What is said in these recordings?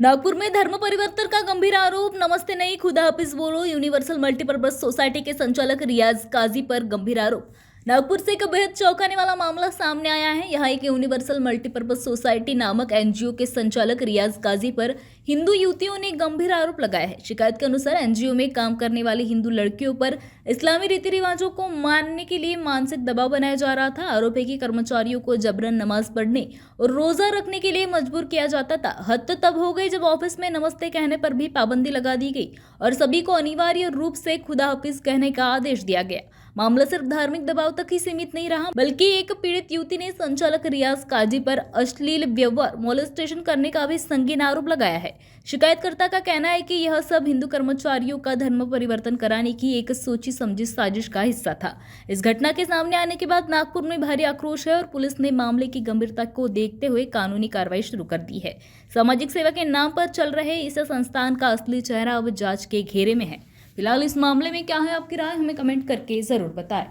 नागपुर में धर्म परिवर्तन का गंभीर आरोप। नमस्ते नहीं खुदा हाफिज बोलो यूनिवर्सल मल्टीपर्पज सोसाइटी के संचालक रियाज काजी पर गंभीर आरोप। नागपुर से एक बेहद चौंकाने वाला मामला सामने आया है। यहाँ एक यूनिवर्सल मल्टीपर्पज सोसाइटी नामक एनजीओ के संचालक रियाज काजी पर हिंदू युवतियों ने गंभीर आरोप लगाया है। शिकायत के अनुसार एनजीओ में काम करने वाली हिंदू लड़कियों पर इस्लामी रीति रिवाजों को मानने के लिए मानसिक दबाव बनाया जा रहा था। आरोप है कि कर्मचारियों को जबरन नमाज पढ़ने और रोजा रखने के लिए मजबूर किया जाता था। हद तो तब हो गई जब ऑफिस में नमस्ते कहने पर भी पाबंदी लगा दी गई और सभी को अनिवार्य रूप से खुदा हाफिज कहने का आदेश दिया गया। मामला सिर्फ धार्मिक दबाव तक ही सीमित नहीं रहा, बल्कि एक पीड़ित युवती ने संचालक रियाज काजी पर अश्लील व्यवहार मोलेस्टेशन करने का भी संगीन आरोप लगाया है। शिकायतकर्ता का कहना है कि यह सब हिंदू कर्मचारियों का धर्म परिवर्तन कराने की एक सोची समझी साजिश का हिस्सा था। इस घटना के सामने आने के बाद नागपुर में भारी आक्रोश है और पुलिस ने मामले की गंभीरता को देखते हुए कानूनी कार्रवाई शुरू कर दी है। सामाजिक सेवा के नाम पर चल रहे इस संस्थान का असली चेहरा अब जांच के घेरे में है। फिलहाल इस मामले में क्या है आपकी राय, हमें कमेंट करके जरूर बताएं।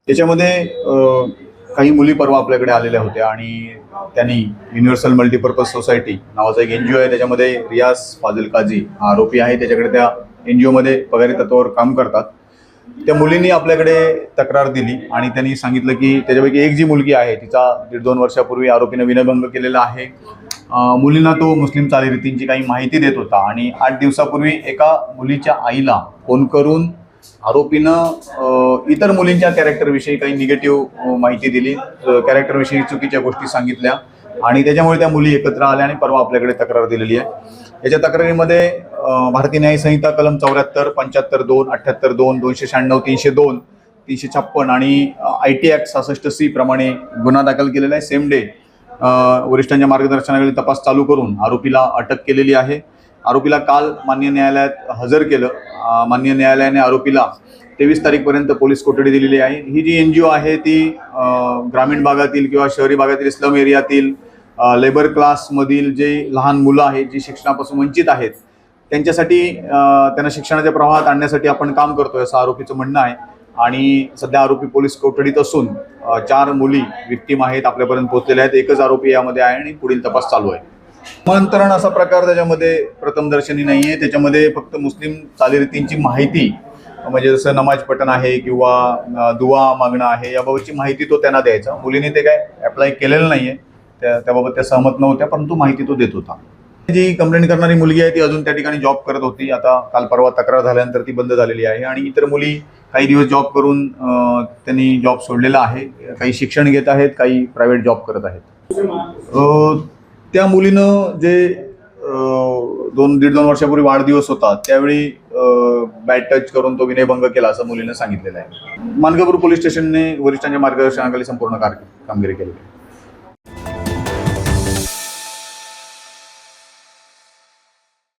त्याच्यामध्ये काही मुली परवा आपल्याकडे आलेल्या होत्या आणि त्यांनी युनिव्हर्सल मल्टीपर्पज सोसायटी नावाचा एक एनजीओ आहे, त्याच्यामध्ये रियाज फाजिल काजी हा आरोपी आहे। त्याच्याकडे त्या एनजीओ मध्ये पगारी तत्वावर काम करतात। त्या मुलींनी आपल्याकडे तक्रार दिली आणि त्यांनी सांगितलं की त्याच्यापैकी एक जी मुलगी आहे तिचा 1.5-2 वर्षापूर्वी आरोपीने विनयभंग केलेला आहे। मुलींना तो मुस्लिम चालीरीतींची काही माहिती देत होता आणि 8 दिवसापूर्वी एका मुलीच्या आईला फोन करून आरोपीनं इतर मुलींच्या कॅरेक्टरविषयी काही निगेटिव्ह माहिती दिली, कॅरेक्टरविषयी चुकीच्या गोष्टी सांगितल्या आणि त्याच्यामुळे त्या मुली एकत्र आल्या आणि परवा आपल्याकडे तक्रार दिलेली आहे। याच्या तक्रारीमध्ये भारतीय न्याय संहिता कलम 74, 75(2), 78(2), 296, 302, 356 आणि IT ऍक्ट 66C प्रमाणे गुन्हा दाखल केलेला आहे। सेम डे वरिष्ठांच्या मार्गदर्शनाखाली तपास चालू करून आरोपीला अटक केलेली आहे। आरोपीला काल माननीय न्यायालयात हजर केलं। माननीय न्यायालयाने आरोपीला 23 तारीखपर्यंत पोलीस कोठडी दिलेली आहे। ही जी एनजीओ आहे ती ग्रामीण भागातील किंवा शहरी भागातील स्लम एरियातील लेबर क्लासमधील जे लहान मुलं आहेत जी शिक्षणापासून वंचित आहेत त्यांच्यासाठी त्यांना शिक्षणाच्या प्रवाहात आणण्यासाठी आपण काम करतोय असं आरोपीचं म्हणणं आहे। आणि सध्या आरोपी पोलीस कोठडीत असून 4 मुली विक्टीम आहेत, आपल्यापर्यंत पोहोचलेल्या आहेत। एकच आरोपी यामध्ये आहे आणि पुढील तपास चालू आहे। समांतरण असा प्रकार त्याच्यामध्ये प्रथमदर्शनी नाहीये। त्याच्यामध्ये फक्त मुस्लिम चालीरीतींची माहिती म्हणजे जसं नमाज पठण आहे किंवा दुआ मागणं आहे याबाबतची माहिती तो त्यांना द्यायचा। मुलींनी ते काय अप्लाय केलेलं नाहीये, त्याबाबत त्या सहमत नव्हत्या, परंतु माहिती तो देत होता। जी कंप्लेंट करणारी मुलगी आहे ती अजून त्या ठिकाणी जॉब करत होती। आता काल परवा तक्रार झाल्यानंतर ती बंद झालेली आहे आणि इतर मुली काही दिवस जॉब करून त्यांनी जॉब सोडलेला आहे। काही शिक्षण घेत आहेत, काही प्रायव्हेट जॉब करत आहेत। त्या मुलीनं जे 1.5-2 वर्षापूर्वी वाढदिवस होता त्यावेळी बॅड टच करून तो विनयभंग केला असं मुलीनं सांगितलेलं आहे। मानकापूर पोलीस स्टेशनने वरिष्ठांच्या मार्गदर्शनाखाली संपूर्ण कामगिरी केली आहे।